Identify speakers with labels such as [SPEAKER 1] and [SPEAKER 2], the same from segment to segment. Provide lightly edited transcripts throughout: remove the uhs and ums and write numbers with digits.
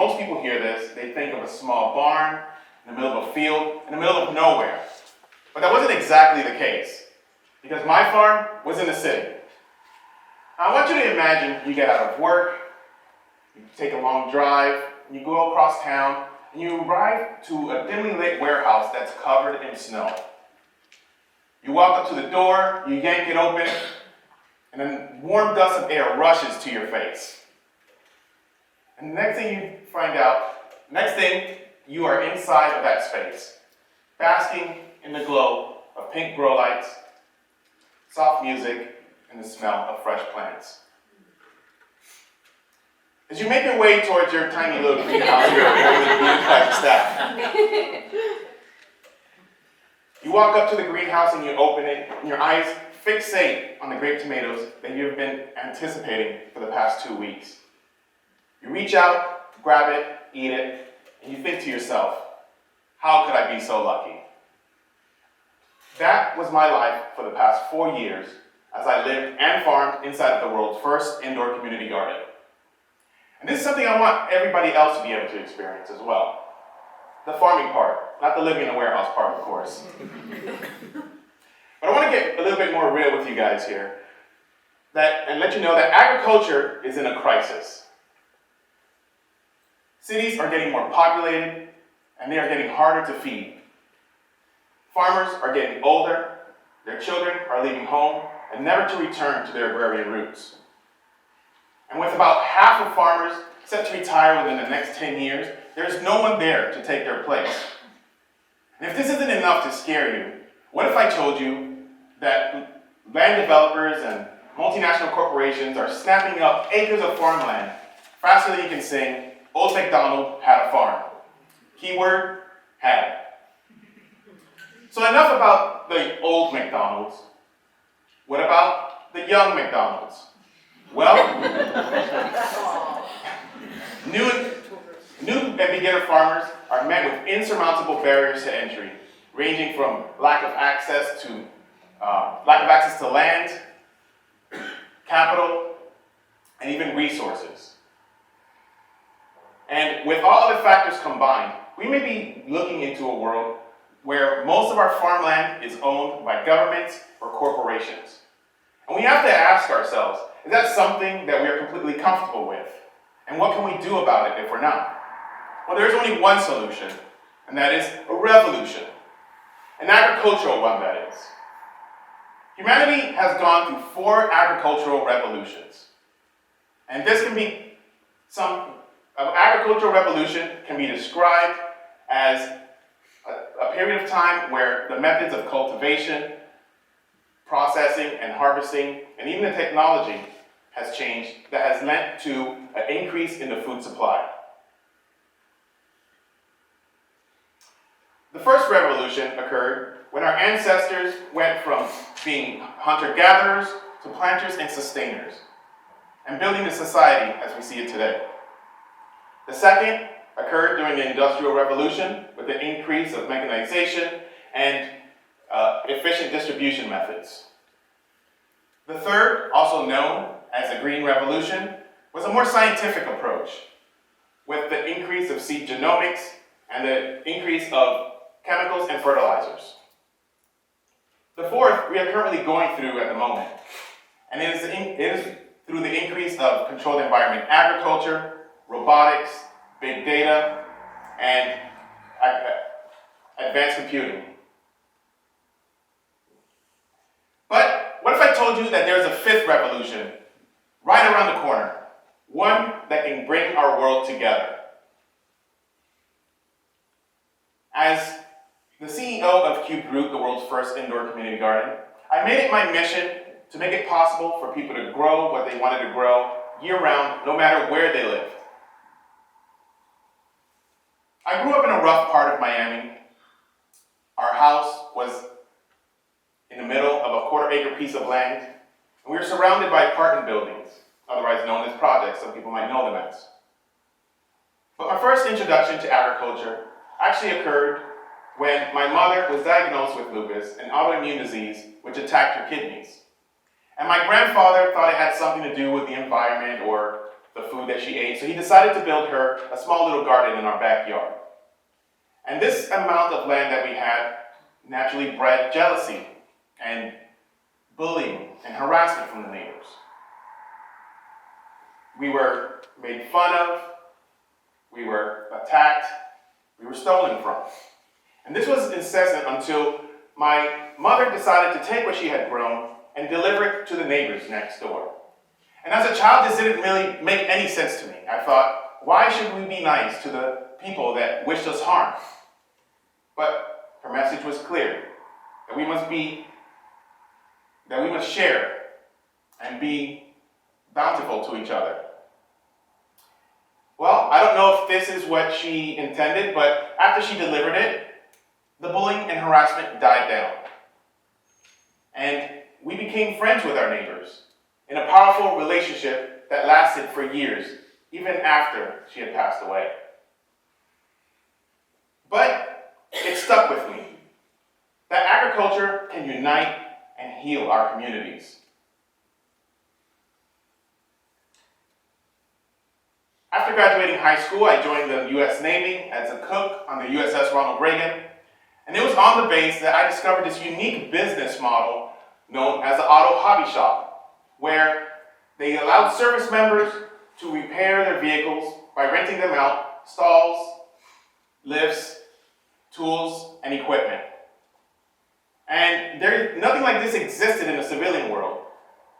[SPEAKER 1] most people hear this, they think of a small barn in the middle of a field, in the middle of nowhere. But that wasn't exactly the case, because my farm was in the city. Now, I want you to imagine you get out of work, you take a long drive, and you go across town, and you arrive to a dimly lit warehouse that's covered in snow. You walk up to the door, you yank it open, and then warm dust of air rushes to your face. And the next thing you are inside of that space, basking in the glow of pink grow lights, soft music, and the smell of fresh plants. As you make your way towards your tiny little greenhouse here at staff, you walk up to the greenhouse and you open it, and your eyes fixate on the grape tomatoes that you've been anticipating for the past 2 weeks. You reach out, grab it, eat it, and you think to yourself, how could I be so lucky? That was my life for the past 4 years as I lived and farmed inside of the world's first indoor community garden. And this is something I want everybody else to be able to experience as well. The farming part, not the living in a warehouse part, of course. But I want to get a little bit more real with you guys here and let you know that agriculture is in a crisis. Cities are getting more populated, and they are getting harder to feed. Farmers are getting older, their children are leaving home, and never to return to their agrarian roots. And with about half of farmers set to retire within the next 10 years, there's no one there to take their place. And if this isn't enough to scare you, what if I told you that land developers and multinational corporations are snapping up acres of farmland faster than you can sing, Old MacDonald had a farm. Keyword, had. So enough about the old McDonald's. What about the young McDonald's? Well, new and beginner farmers are met with insurmountable barriers to entry, ranging from lack of access to land, capital, and even resources. And with all other factors combined, we may be looking into a world where most of our farmland is owned by governments or corporations. And we have to ask ourselves, is that something that we are completely comfortable with? And what can we do about it if we're not? Well, there's only one solution, and that is a revolution. An agricultural one, that is. Humanity has gone through 4 agricultural revolutions. And agricultural revolution can be described as a period of time where the methods of cultivation, processing, and harvesting, and even the technology has changed that has led to an increase in the food supply. The first revolution occurred when our ancestors went from being hunter-gatherers to planters and sustainers, and building the society as we see it today. The second occurred during the Industrial Revolution with the increase of mechanization and efficient distribution methods. The third, also known as the Green Revolution, was a more scientific approach with the increase of seed genomics and the increase of chemicals and fertilizers. The fourth we are currently going through at the moment, and it is through the increase of controlled environment agriculture, robotics, big data, and advanced computing. But what if I told you that there's a 5th revolution right around the corner, one that can bring our world together? As the CEO of Cube Root, the world's first indoor community garden, I made it my mission to make it possible for people to grow what they wanted to grow year-round, no matter where they lived. I grew up in a rough part of Miami. Our house was in the middle of a 1/4-acre piece of land, and we were surrounded by apartment buildings, otherwise known as projects. Some people might know them as. But my first introduction to agriculture actually occurred when my mother was diagnosed with lupus, an autoimmune disease which attacked her kidneys. And my grandfather thought it had something to do with the environment or the food that she ate, so he decided to build her a small little garden in our backyard. And this amount of land that we had naturally bred jealousy and bullying and harassment from the neighbors. We were made fun of, we were attacked, we were stolen from. And this was incessant until my mother decided to take what she had grown and deliver it to the neighbors next door. And as a child, this didn't really make any sense to me. I thought, why should we be nice to the people that wished us harm? But her message was clear, that we must share and be bountiful to each other. Well, I don't know if this is what she intended, but after she delivered it, the bullying and harassment died down. And we became friends with our neighbors in a powerful relationship that lasted for years, even after she had passed away. But it stuck with me that agriculture can unite and heal our communities. After graduating high school, I joined the U.S. Navy as a cook on the USS Ronald Reagan. And it was on the base that I discovered this unique business model known as the Auto Hobby Shop, where they allowed service members to repair their vehicles by renting them out stalls, lifts, tools, and equipment. And nothing like this existed in the civilian world.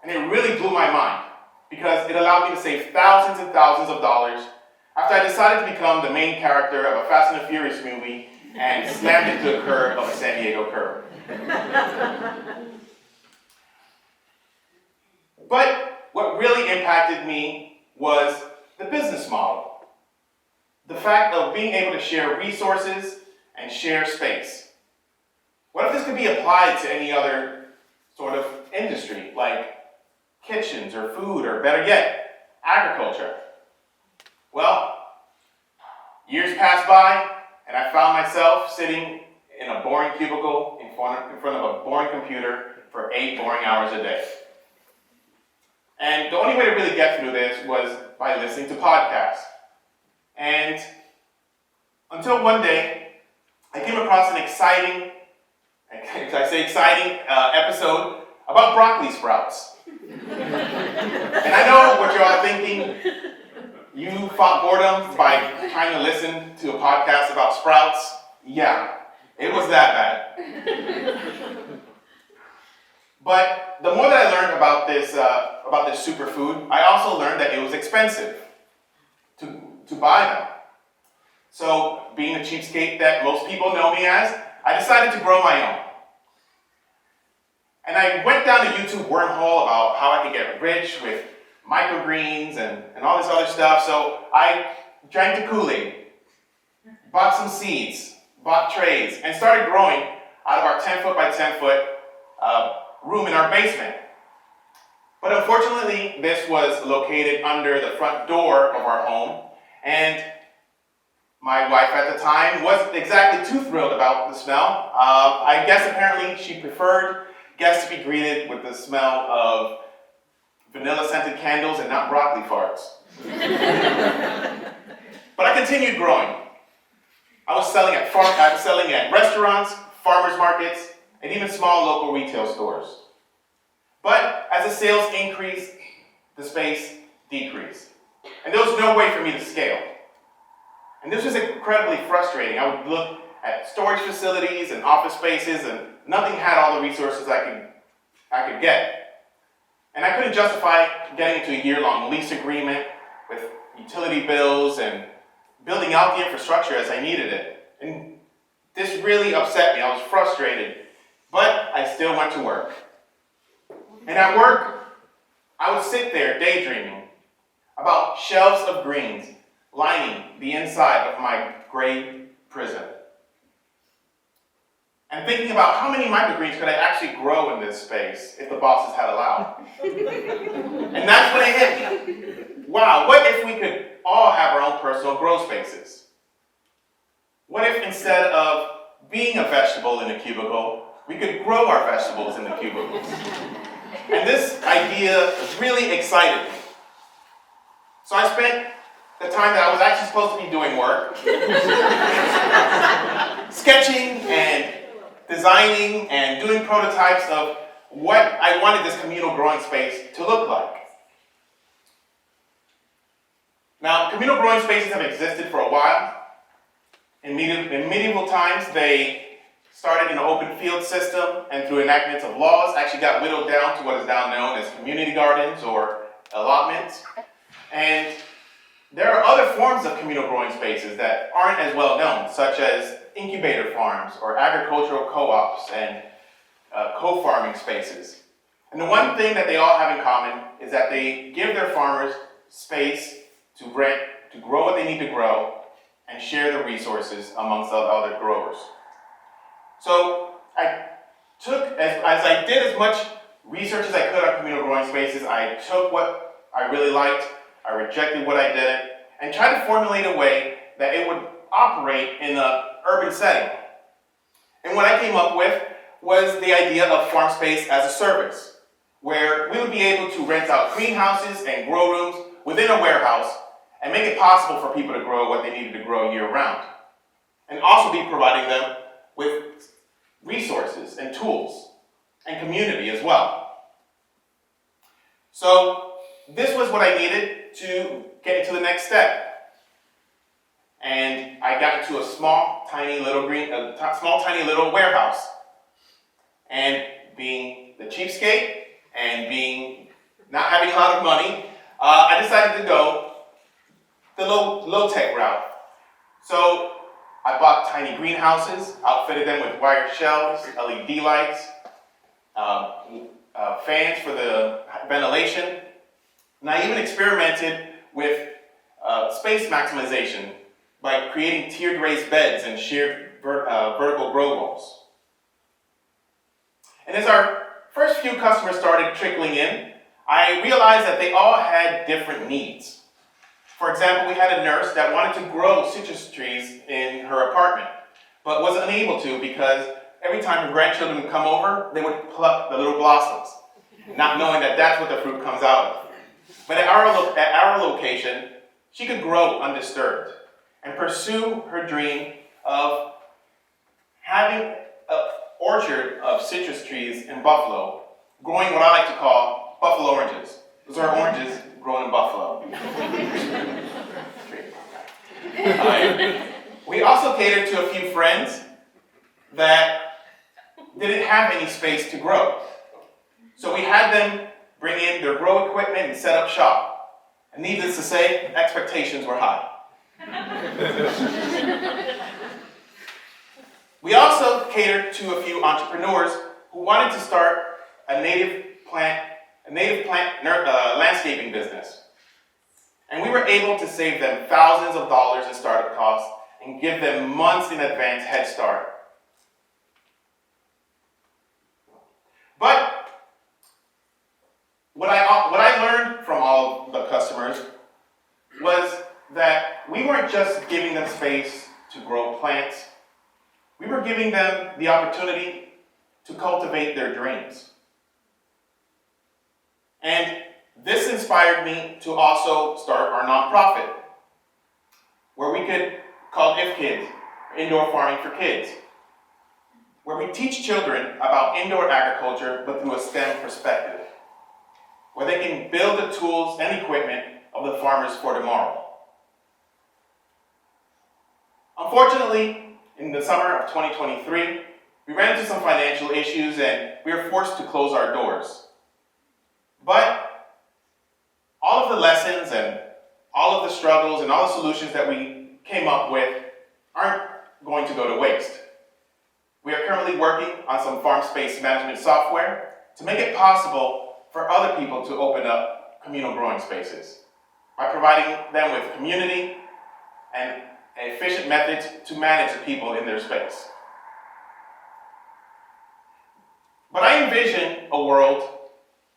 [SPEAKER 1] And it really blew my mind because it allowed me to save thousands and thousands of dollars after I decided to become the main character of a Fast and the Furious movie and slammed into the curb of a San Diego curb. But what really impacted me was the business model. The fact of being able to share resources and share space. What if this could be applied to any other sort of industry, like kitchens or food, or better yet, agriculture? Well, years passed by, and I found myself sitting in a boring cubicle in front of a boring computer for 8 boring hours a day. And the only way to really get through this was by listening to podcasts. And until one day, I came across an exciting episode about broccoli sprouts. And I know what you're all thinking. You fought boredom by trying to listen to a podcast about sprouts. Yeah, it was that bad. But the more that I learned about this superfood, I also learned that it was expensive to buy them. So, being the cheapskate that most people know me as, I decided to grow my own. And I went down a YouTube wormhole about how I could get rich with microgreens and all this other stuff. So I drank the Kool-Aid, bought some seeds, bought trays, and started growing out of our 10-foot by 10-foot room in our basement. But unfortunately, this was located under the front door of our home, and my wife at the time wasn't exactly too thrilled about the smell. I guess apparently she preferred guests to be greeted with the smell of vanilla-scented candles and not broccoli farts. But I continued growing. I was selling at restaurants, farmers markets, and even small local retail stores. But as the sales increased, the space decreased. And there was no way for me to scale. And this was incredibly frustrating. I would look at storage facilities and office spaces, and nothing had all the resources I could get. And I couldn't justify getting into a year-long lease agreement with utility bills and building out the infrastructure as I needed it. And this really upset me. I was frustrated, but I still went to work. And at work, I would sit there daydreaming about shelves of greens lining the inside of my gray prison. And thinking about how many microgreens could I actually grow in this space if the bosses had allowed. And that's when it hit me. Wow, what if we could all have our own personal grow spaces? What if instead of being a vegetable in a cubicle, we could grow our vegetables in the cubicles? And this idea really excited me. So I spent the time that I was actually supposed to be doing work, sketching and designing and doing prototypes of what I wanted this communal growing space to look like. Now, communal growing spaces have existed for a while. In medieval times, they started in an open field system and through enactments of laws actually got whittled down to what is now known as community gardens or allotments. And there are other forms of communal growing spaces that aren't as well known, such as incubator farms or agricultural co-ops and co-farming spaces. And the one thing that they all have in common is that they give their farmers space to rent, to grow what they need to grow, and share the resources amongst the other growers. So I took, as I did as much research as I could on communal growing spaces, I took what I really liked, I rejected what I didn't, and tried to formulate a way that it would operate in an urban setting. And what I came up with was the idea of farm space as a service, where we would be able to rent out greenhouses and grow rooms within a warehouse and make it possible for people to grow what they needed to grow year-round. And also be providing them with resources and tools and community as well. So this was what I needed to get into the next step. And I got into a small, tiny little warehouse. And being the cheapskate and being not having a lot of money, I decided to go the low-tech route. So I bought tiny greenhouses, outfitted them with wired shelves, LED lights, fans for the ventilation, and I even experimented with space maximization by creating tiered raised beds and sheared vertical grow walls. And as our first few customers started trickling in, I realized that they all had different needs. For example, we had a nurse that wanted to grow citrus trees in her apartment, but was unable to because every time her grandchildren would come over, they would pluck the little blossoms, not knowing that that's what the fruit comes out of. But at our location, she could grow undisturbed and pursue her dream of having an orchard of citrus trees in Buffalo, growing what I like to call Buffalo oranges. Those are oranges grown in Buffalo. We also catered to a few friends that didn't have any space to grow. So we had them bring in their grow equipment and set up shop. And needless to say, expectations were high. We also catered to a few entrepreneurs who wanted to start a native plant landscaping business. And we were able to save them thousands of dollars in startup costs and give them months in advance head start. But what I learned from all of the customers was that we weren't just giving them space to grow plants. We were giving them the opportunity to cultivate their dreams. And this inspired me to also start our nonprofit, where we could call IFKids, Indoor Farming for Kids, where we teach children about indoor agriculture but through a STEM perspective, where they can build the tools and equipment of the farmers for tomorrow. Unfortunately, in the summer of 2023, we ran into some financial issues and we were forced to close our doors. But all of the lessons and all of the struggles and all the solutions that we came up with aren't going to go to waste. We are currently working on some farm space management software to make it possible for other people to open up communal growing spaces by providing them with community and efficient methods to manage the people in their space. But I envision a world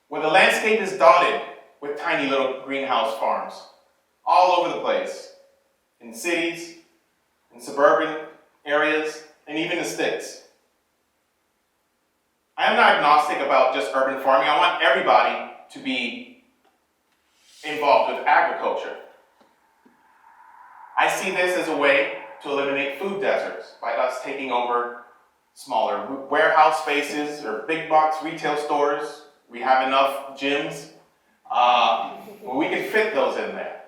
[SPEAKER 1] where the landscape is dotted with tiny little greenhouse farms all over the place, in cities, in suburban areas, and even the sticks. I am not agnostic about just urban farming. I want everybody to be involved with agriculture. I see this as a way to eliminate food deserts by us taking over smaller warehouse spaces or big box retail stores. We have enough gyms where we can fit those in there.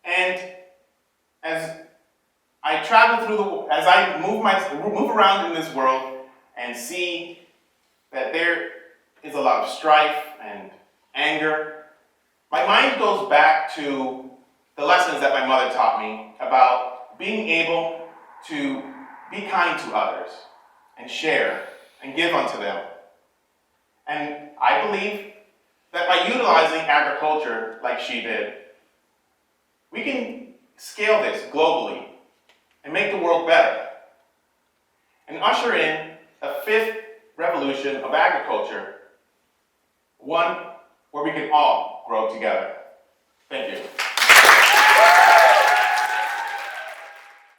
[SPEAKER 1] And as I travel through as I move around in this world and see that there is a lot of strife and anger, my mind goes back to the lessons that my mother taught me about being able to be kind to others and share and give unto them. And I believe that by utilizing agriculture like she did, we can scale this globally and make the world better and usher in a fifth revolution of agriculture, one where we can all grow together. Thank you.